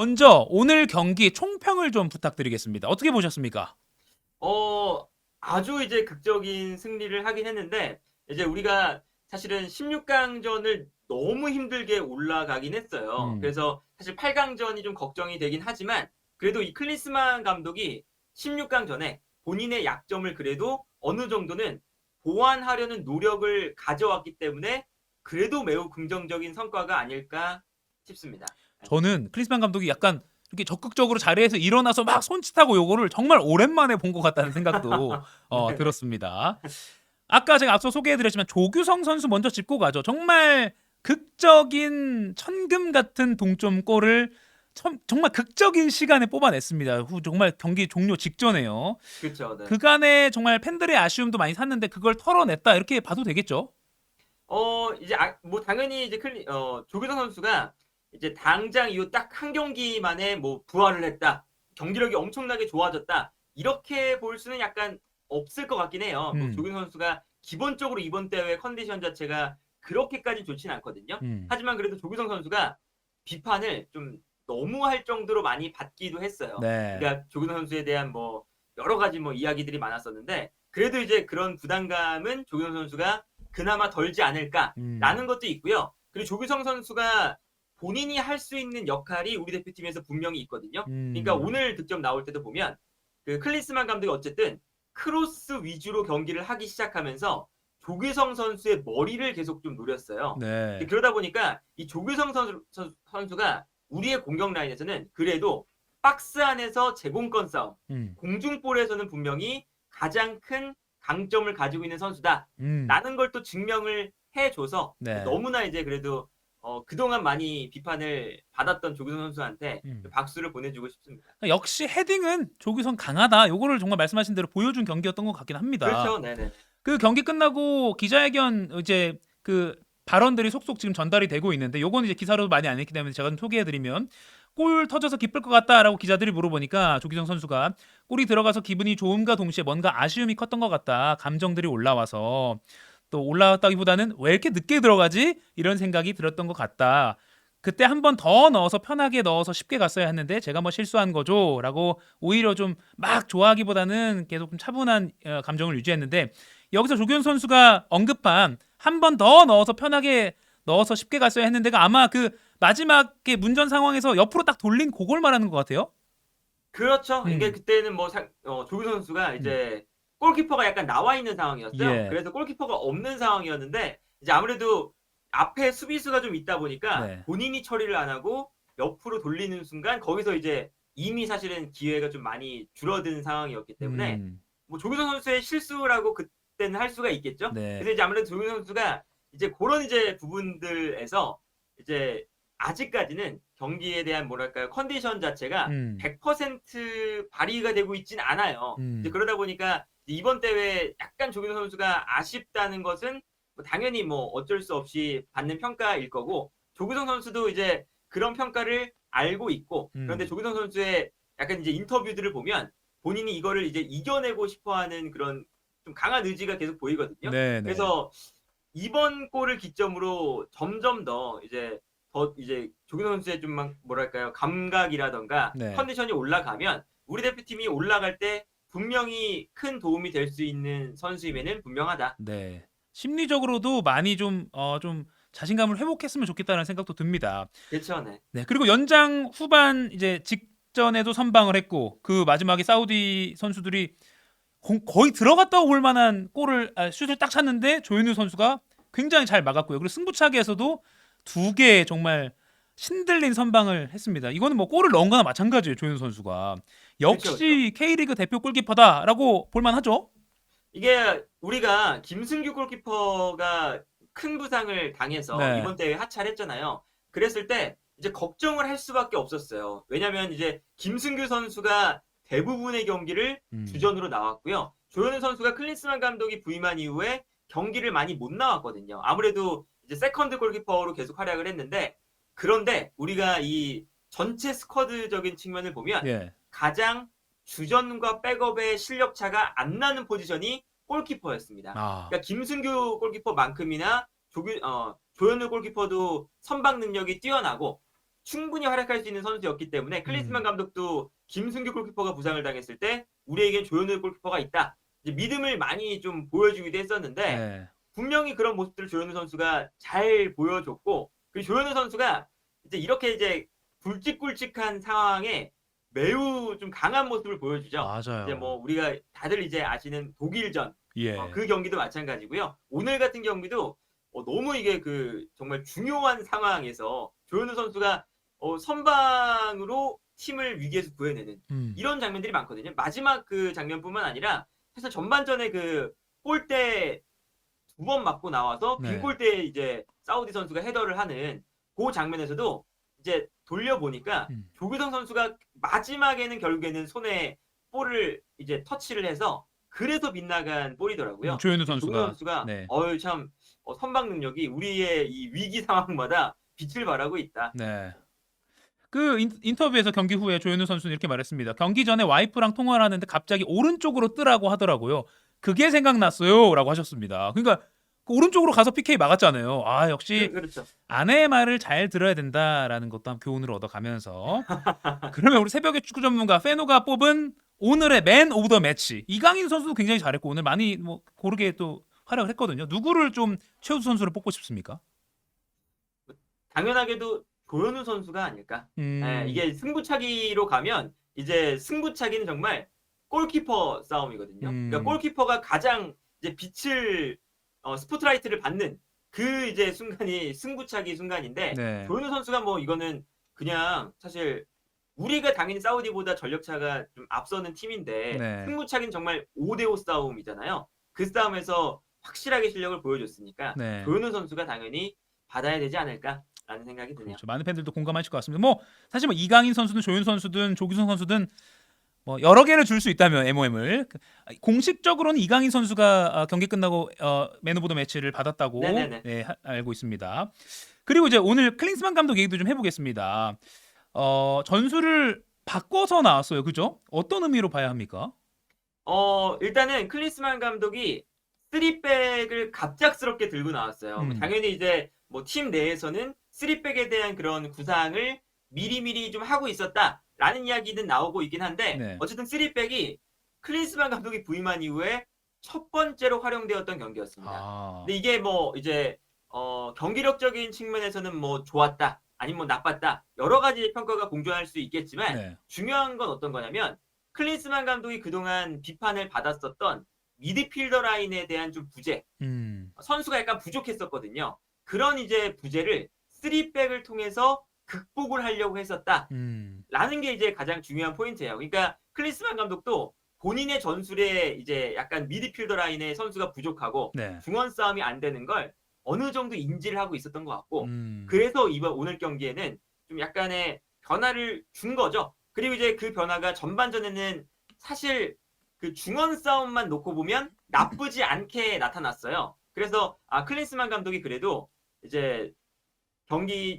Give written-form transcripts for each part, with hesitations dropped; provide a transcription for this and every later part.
먼저 오늘 경기 총평을 좀 부탁드리겠습니다. 어떻게 보셨습니까? 어, 아주 이제 극적인 승리를 하긴 했는데, 이제 우리가 사실은 16강전을 너무 힘들게 올라가긴 했어요. 음, 그래서 사실 8강전이 좀 걱정이 되긴 하지만, 그래도 이 클린스만 감독이 16강전에 본인의 약점을 그래도 어느 정도는 보완하려는 노력을 가져왔기 때문에, 그래도 매우 긍정적인 성과가 아닐까 싶습니다. 저는 크리스만 감독이 약간 이렇게 적극적으로 자리에서 일어나서 막 손짓하고 요거를 정말 오랜만에 본 것 같다는 생각도 네네. 들었습니다. 아까 제가 앞서 소개해드렸지만 조규성 선수 먼저 짚고 가죠. 정말 극적인 천금 같은 동점골을 정말 극적인 시간에 뽑아냈습니다. 정말 경기 종료 직전에요. 그렇죠. 네. 그간에 정말 팬들의 아쉬움도 많이 샀는데 그걸 털어냈다 이렇게 봐도 되겠죠? 이제 뭐 당연히 이제 조규성 선수가 이제 당장 이후 딱 한 경기만에 뭐 부활을 했다. 경기력이 엄청나게 좋아졌다. 이렇게 볼 수는 약간 없을 것 같긴 해요. 뭐 음, 조규성 선수가 기본적으로 이번 대회 컨디션 자체가 그렇게까지 좋지는 않거든요. 음, 하지만 그래도 조규성 선수가 비판을 좀 너무 할 정도로 많이 받기도 했어요. 네. 그러니까 조규성 선수에 대한 뭐 여러 가지 뭐 이야기들이 많았었는데 그래도 이제 그런 부담감은 조규성 선수가 그나마 덜지 음, 않을까라는 것도 있고요. 그리고 조규성 선수가 본인이 할 수 있는 역할이 우리 대표팀에서 분명히 있거든요. 그러니까 음, 오늘 득점 나올 때도 보면 그 클린스만 감독이 어쨌든 크로스 위주로 경기를 하기 시작하면서 조규성 선수의 머리를 계속 좀 노렸어요. 네. 그러다 보니까 이 조규성 선수가 우리의 공격 라인에서는 그래도 박스 안에서 제공권 싸움, 음, 공중볼에서는 분명히 가장 큰 강점을 가지고 있는 선수다. 음, 라는 걸 또 증명을 해줘서 네. 너무나 이제 그래도 그동안 많이 비판을 받았던 조규성 선수한테 음. 박수를 보내주고 싶습니다. 역시 헤딩은 조규성 강하다. 요거를 정말 말씀하신 대로 보여준 경기였던 것 같긴 합니다. 그렇죠. 네네. 그 경기 끝나고 기자회견 이제 그 발언들이 속속 지금 전달이 되고 있는데 요거는 이제 기사로도 많이 안 했기 때문에 제가 좀 소개해드리면 골 터져서 기쁠 것 같다라고 기자들이 물어보니까 조기성 선수가 골이 들어가서 기분이 좋음과 동시에 뭔가 아쉬움이 컸던 것 같다. 감정들이 올라와서 또 올라왔다기보다는 왜 이렇게 늦게 들어가지? 이런 생각이 들었던 것 같다. 그때 한 번 더 넣어서 편하게 넣어서 쉽게 갔어야 했는데 제가 뭐 실수한 거죠라고 오히려 좀 막 좋아하기보다는 계속 좀 차분한 감정을 유지했는데 여기서 조규현 선수가 언급한 한 번 더 넣어서 편하게 넣어서 쉽게 갔어야 했는데가 아마 그 마지막에 문전 상황에서 옆으로 딱 돌린 그걸 말하는 것 같아요. 그렇죠. 이게 음, 그때는 뭐 조규성 선수가 음, 이제 골키퍼가 약간 나와 있는 상황이었어요. 예, 그래서 골키퍼가 없는 상황이었는데 이제 아무래도 앞에 수비수가 좀 있다 보니까 네, 본인이 처리를 안 하고 옆으로 돌리는 순간 거기서 이제 이미 사실은 기회가 좀 많이 줄어든 상황이었기 때문에 음, 뭐 조규성 선수의 실수라고 그때는 할 수가 있겠죠. 네, 그래서 이제 아무래도 조규성 선수가 이제 그런 이제 부분들에서 이제 아직까지는 경기에 대한 뭐랄까요 컨디션 자체가 음, 100% 발휘가 되고 있진 않아요. 이제 음, 그러다 보니까 이번 대회 약간 조규성 선수가 아쉽다는 것은 뭐 당연히 뭐 어쩔 수 없이 받는 평가일 거고 조규성 선수도 이제 그런 평가를 알고 있고 그런데 음, 조규성 선수의 약간 이제 인터뷰들을 보면 본인이 이거를 이제 이겨내고 싶어하는 그런 좀 강한 의지가 계속 보이거든요. 네, 네, 그래서 이번 골을 기점으로 점점 더 이제 조규성 선수의 좀 뭐랄까요 감각이라던가 네, 컨디션이 올라가면 우리 대표팀이 올라갈 때 분명히 큰 도움이 될 수 있는 선수임에는 분명하다. 네. 심리적으로도 많이 좀 자신감을 회복했으면 좋겠다는 생각도 듭니다. 그렇죠, 네. 네, 그리고 연장 후반 이제 직전에도 선방을 했고 그 마지막에 사우디 선수들이 거의 들어갔다고 볼 만한 슛을 딱 찼는데 조현우 선수가 굉장히 잘 막았고요. 그리고 승부차기에서도 두 개 정말 신들린 선방을 했습니다. 이거는 뭐 골을 넣은 거나 마찬가지예요. 조현우 선수가 그렇죠, 그렇죠. 역시 K리그 대표 골키퍼다라고 볼 만하죠. 이게 우리가 김승규 골키퍼가 큰 부상을 당해서 네, 이번 대회 하차했잖아요. 그랬을 때 이제 걱정을 할 수밖에 없었어요. 왜냐면 이제 김승규 선수가 대부분의 경기를 음, 주전으로 나왔고요. 조현우 선수가 클린스만 감독이 부임한 이후에 경기를 많이 못 나왔거든요. 아무래도 이제 세컨드 골키퍼로 계속 활약을 했는데 그런데 우리가 이 전체 스쿼드적인 측면을 보면 예, 가장 주전과 백업의 실력 차가 안 나는 포지션이 골키퍼였습니다. 아, 그러니까 김승규 골키퍼만큼이나 조현우 골키퍼도 선방 능력이 뛰어나고 충분히 활약할 수 있는 선수였기 때문에 클린스만 음. 감독도 김승규 골키퍼가 부상을 당했을 때 우리에겐 조현우 골키퍼가 있다. 이제 믿음을 많이 좀 보여주기도 했었는데 네. 분명히 그런 모습들을 조현우 선수가 잘 보여줬고 그리고 조현우 선수가 이제 이렇게 이제 굵직굵직한 상황에 매우 좀 강한 모습을 보여주죠. 이제 뭐 맞아요. 우리가 다들 이제 아시는 독일전 예. 그 경기도 마찬가지고요. 오늘 같은 경기도 너무 이게 그 정말 중요한 상황에서 조현우 선수가 선방으로 팀을 위기에서 구해내는 음. 이런 장면들이 많거든요. 마지막 그 장면뿐만 아니라 사실 전반전에 그 골대 2번 맞고 나와서 빈 네. 골대에 이제 사우디 선수가 헤더를 하는 그 장면에서도 이제 돌려보니까 음. 조규성 선수가 마지막에는 결국에는 손에 볼을 이제 터치를 해서 그래서 빗나간 볼이더라고요. 조현우 조규성 선수가 선수가 네. 참 선방 능력이 우리의 이 위기 상황마다 빛을 발하고 있다. 네. 그 인터뷰에서 경기 후에 조현우 선수는 이렇게 말했습니다. 경기 전에 와이프랑 통화를 하는데 갑자기 오른쪽으로 뜨라고 하더라고요. 그게 생각났어요라고 하셨습니다. 그러니까 그 오른쪽으로 가서 PK 막았잖아요. 아, 역시 그렇죠. 아내의 말을 잘 들어야 된다라는 것도 한 교훈을 얻어가면서 그러면 우리 새벽의 축구 전문가 페노가 뽑은 오늘의 맨 오브 더 매치 이강인 선수도 굉장히 잘했고 오늘 많이 뭐 고르게 또 활약을 했거든요. 누구를 좀 최우수 선수를 뽑고 싶습니까? 당연하게도 조현우 선수가 아닐까. 예, 음, 이게 승부차기로 가면 이제 승부차기는 정말 골키퍼 싸움이거든요. 그러니까 음, 골키퍼가 가장 이제 빛을 스포트라이트를 받는 그 이제 순간이 승부차기 순간인데 네, 조현우 선수가 뭐 이거는 그냥 사실 우리가 당연히 사우디보다 전력차가 좀 앞서는 팀인데 네, 승부차기는 정말 5대5 싸움이잖아요. 그 싸움에서 확실하게 실력을 보여줬으니까 네. 조현우 선수가 당연히 받아야 되지 않을까라는 생각이 드네요. 그렇죠. 많은 팬들도 공감하실 것 같습니다. 뭐 사실 뭐 이강인 선수든 조윤 선수든 조규성 선수든 뭐 여러 개를 줄 수 있다면 MOM을 공식적으로는 이강인 선수가 경기 끝나고 맨 오브 더 매치를 받았다고 네네네. 네, 알고 있습니다. 그리고 이제 오늘 클린스만 감독 얘기도 좀 해보겠습니다. 전술을 바꿔서 나왔어요. 그죠? 어떤 의미로 봐야 합니까? 일단은 클린스만 감독이 3백을 갑작스럽게 들고 나왔어요. 음, 당연히 이제 뭐 팀 내에서는 3백에 대한 그런 구상을 미리미리 좀 하고 있었다라는 이야기는 나오고 있긴 한데 네. 어쨌든 3백이 클린스만 감독이 부임한 이후에 첫 번째로 활용되었던 경기였습니다. 아, 근데 이게 뭐 이제 경기력적인 측면에서는 뭐 좋았다 아니면 뭐 나빴다 여러 가지 평가가 공존할 수 있겠지만 네. 중요한 건 어떤 거냐면 클린스만 감독이 그동안 비판을 받았었던 미드필더 라인에 대한 좀 부재, 음, 선수가 약간 부족했었거든요. 그런 이제 부재를 3백을 통해서 극복을 하려고 했었다라는 음, 게 이제 가장 중요한 포인트예요. 그러니까 클린스만 감독도 본인의 전술에 이제 약간 미드필더 라인에 선수가 부족하고 네. 중원 싸움이 안 되는 걸 어느 정도 인지를 하고 있었던 것 같고 음, 그래서 이번 오늘 경기에는 좀 약간의 변화를 준 거죠. 그리고 이제 그 변화가 전반전에는 사실 그 중원 싸움만 놓고 보면 나쁘지 않게 나타났어요. 그래서 클린스만 감독이 그래도 이제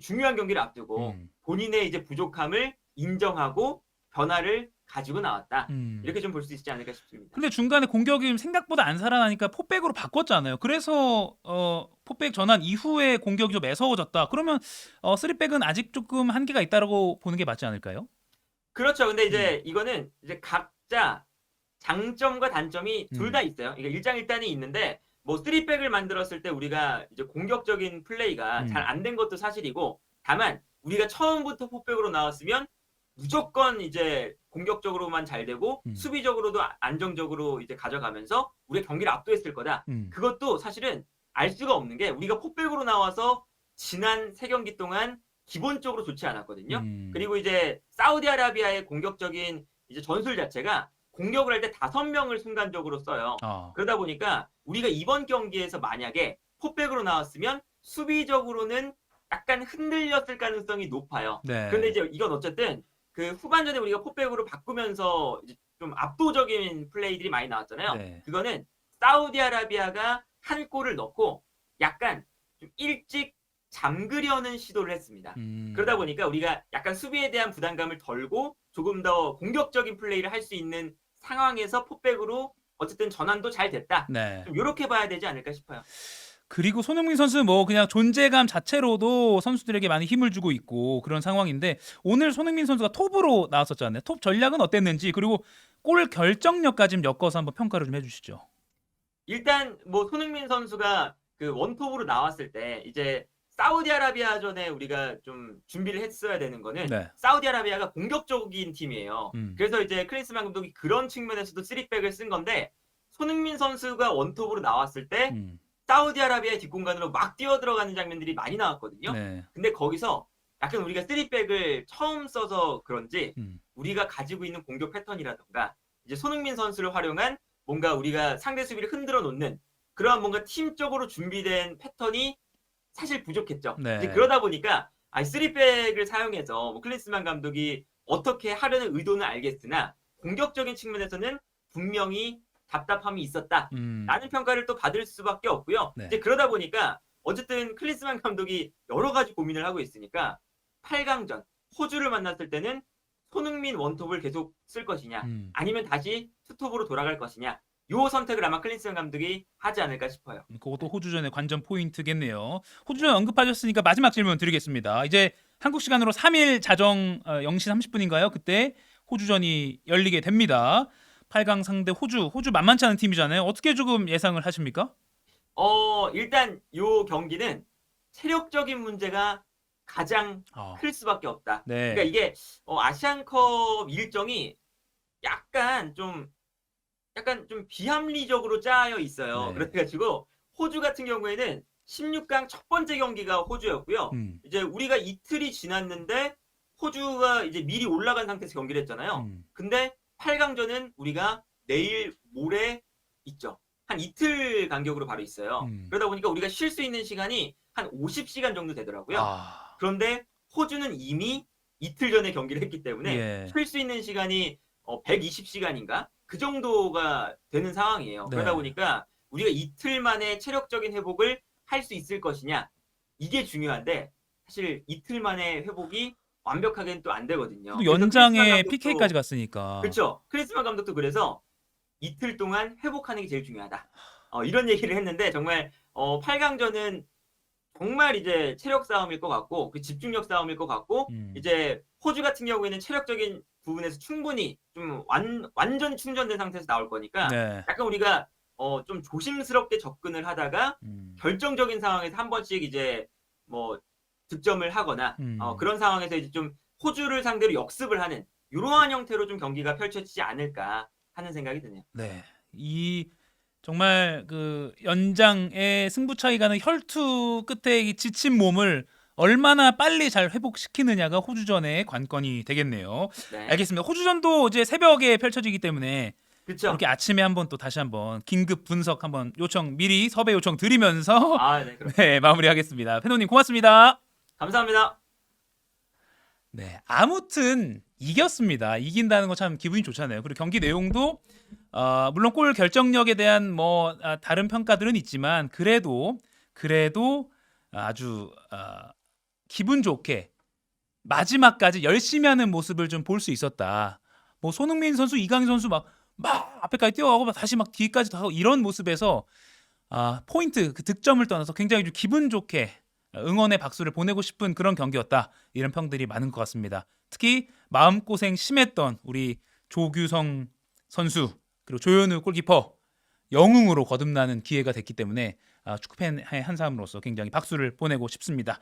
중요한 경기를 앞두고 음, 본인의 이제 부족함을 인정하고 변화를 가지고 나왔다. 음. 이렇게 좀 볼 수 있지 않을까 싶습니다. 근데 중간에 공격이 생각보다 안 살아나니까 포백으로 바꿨잖아요. 그래서 포백 전환 이후에 공격이 좀 매서워졌다. 그러면 쓰리백은 아직 조금 한계가 있다라고 보는 게 맞지 않을까요? 그렇죠. 근데 음, 이제 이거는 이제 각자 장점과 단점이 둘 다 음, 있어요. 그러니까 일장일단이 있는데 뭐 3백을 만들었을 때 우리가 이제 공격적인 플레이가 잘 음, 안 된 것도 사실이고 다만 우리가 처음부터 포백으로 나왔으면 무조건 이제 공격적으로만 잘 되고 음, 수비적으로도 안정적으로 이제 가져가면서 우리가 경기를 압도했을 거다. 음, 그것도 사실은 알 수가 없는 게 우리가 포백으로 나와서 지난 세 경기 동안 기본적으로 좋지 않았거든요. 음. 그리고 이제 사우디아라비아의 공격적인 이제 전술 자체가 공격을 할 때 5명을 순간적으로 써요. 아, 그러다 보니까 우리가 이번 경기에서 만약에 포백으로 나왔으면 수비적으로는 약간 흔들렸을 가능성이 높아요. 그런데 네, 이제 이건 어쨌든 그 후반전에 우리가 포백으로 바꾸면서 이제 좀 압도적인 플레이들이 많이 나왔잖아요. 네, 그거는 사우디아라비아가 한 골을 넣고 약간 좀 일찍 잠그려는 시도를 했습니다. 그러다 음, 보니까 우리가 약간 수비에 대한 부담감을 덜고 조금 더 공격적인 플레이를 할 수 있는 상황에서 포백으로 어쨌든 전환도 잘 됐다. 네. 좀 이렇게 봐야 되지 않을까 싶어요. 그리고 손흥민 선수 뭐 그냥 존재감 자체로도 선수들에게 많이 힘을 주고 있고 그런 상황인데 오늘 손흥민 선수가 톱으로 나왔었잖아요. 톱 전략은 어땠는지 그리고 골 결정력까지 좀 엮어서 한번 평가를 좀 해주시죠. 일단 뭐 손흥민 선수가 그 원톱으로 나왔을 때 이제 사우디아라비아전에 우리가 좀 준비를 했어야 되는 거는 네. 사우디아라비아가 공격적인 팀이에요. 음. 그래서 이제 클린스만 감독이 그런 측면에서도 3백을 쓴 건데 손흥민 선수가 원톱으로 나왔을 때 음. 사우디아라비아의 뒷공간으로 막 뛰어 들어가는 장면들이 많이 나왔거든요. 네. 근데 거기서 약간 우리가 3백을 처음 써서 그런지 음. 우리가 가지고 있는 공격 패턴이라던가 이제 손흥민 선수를 활용한 뭔가 우리가 상대 수비를 흔들어 놓는 그러한 뭔가 팀적으로 준비된 패턴이 사실 부족했죠. 네. 이제 그러다 보니까 3백을 사용해서 뭐 클린스만 감독이 어떻게 하려는 의도는 알겠으나 공격적인 측면에서는 분명히 답답함이 있었다. 라는 평가를 또 받을 수밖에 없고요. 네. 이제 그러다 보니까 어쨌든 클린스만 감독이 여러 가지 고민을 하고 있으니까 8강전 호주를 만났을 때는 손흥민 원톱을 계속 쓸 것이냐 아니면 다시 투톱으로 돌아갈 것이냐 요 선택을 아마 클린스만 감독이 하지 않을까 싶어요. 그것도 호주전의 관전 포인트겠네요. 호주전 언급하셨으니까 마지막 질문 드리겠습니다. 이제 한국 시간으로 3일 자정 0시 30분인가요? 그때 호주전이 열리게 됩니다. 8강 상대 호주 만만치 않은 팀이잖아요. 어떻게 조금 예상을 하십니까? 일단 요 경기는 체력적인 문제가 가장 클 수밖에 없다. 네. 그러니까 이게 아시안컵 일정이 약간 좀 비합리적으로 짜여 있어요. 네. 그래가지고 호주 같은 경우에는 16강 첫 번째 경기가 호주였고요. 이제 우리가 이틀이 지났는데 호주가 이제 미리 올라간 상태에서 경기를 했잖아요. 근데 8강전은 우리가 내일 모레 있죠. 한 이틀 간격으로 바로 있어요. 그러다 보니까 우리가 쉴 수 있는 시간이 한 50시간 정도 되더라고요. 그런데 호주는 이미 이틀 전에 경기를 했기 때문에 쉴 수 있는 시간이 120시간인가? 그 정도가 되는 상황이에요. 네. 그러다 보니까 우리가 이틀 만에 체력적인 회복을 할 수 있을 것이냐 이게 중요한데 사실 이틀 만에 회복이 완벽하게는 또 안 되거든요. 또 연장에 PK까지 갔으니까. 그렇죠. 클린스만 감독도 그래서 이틀 동안 회복하는 게 제일 중요하다. 이런 얘기를 했는데 정말 8강전은 정말 이제 체력 싸움일 것 같고 그 집중력 싸움일 것 같고 이제 호주 같은 경우에는 체력적인 부분에서 충분히 좀 완전 충전된 상태에서 나올 거니까 네. 약간 우리가 좀 조심스럽게 접근을 하다가 결정적인 상황에서 한 번씩 이제 뭐 득점을 하거나 그런 상황에서 이제 좀 호주를 상대로 역습을 하는 이러한 형태로 좀 경기가 펼쳐지지 않을까 하는 생각이 드네요. 네. 이 정말 그 연장의 승부 차이가 나는 혈투 끝에 이 지친 몸을 얼마나 빨리 잘 회복시키느냐가 호주전의 관건이 되겠네요. 네. 알겠습니다. 호주전도 이제 새벽에 펼쳐지기 때문에 그렇죠. 이렇게 아침에 한번 또 다시 한번 긴급 분석 한번 요청 미리 섭외 요청 드리면서 네, 네, 마무리하겠습니다. 페노님 고맙습니다. 감사합니다. 네, 아무튼 이겼습니다. 이긴다는 거 참 기분이 좋잖아요. 그리고 경기 내용도 물론 골 결정력에 대한 뭐 다른 평가들은 있지만 그래도 아주 기분 좋게 마지막까지 열심히 하는 모습을 좀 볼 수 있었다. 뭐 손흥민 선수, 이강인 선수 막 앞에까지 뛰어가고 다시 막 뒤까지 가고 이런 모습에서 포인트 그 득점을 떠나서 굉장히 좀 기분 좋게 응원의 박수를 보내고 싶은 그런 경기였다. 이런 평들이 많은 것 같습니다. 특히 마음고생 심했던 우리 조규성 선수 그리고 조현우 골키퍼 영웅으로 거듭나는 기회가 됐기 때문에 축구팬의 한 사람으로서 굉장히 박수를 보내고 싶습니다.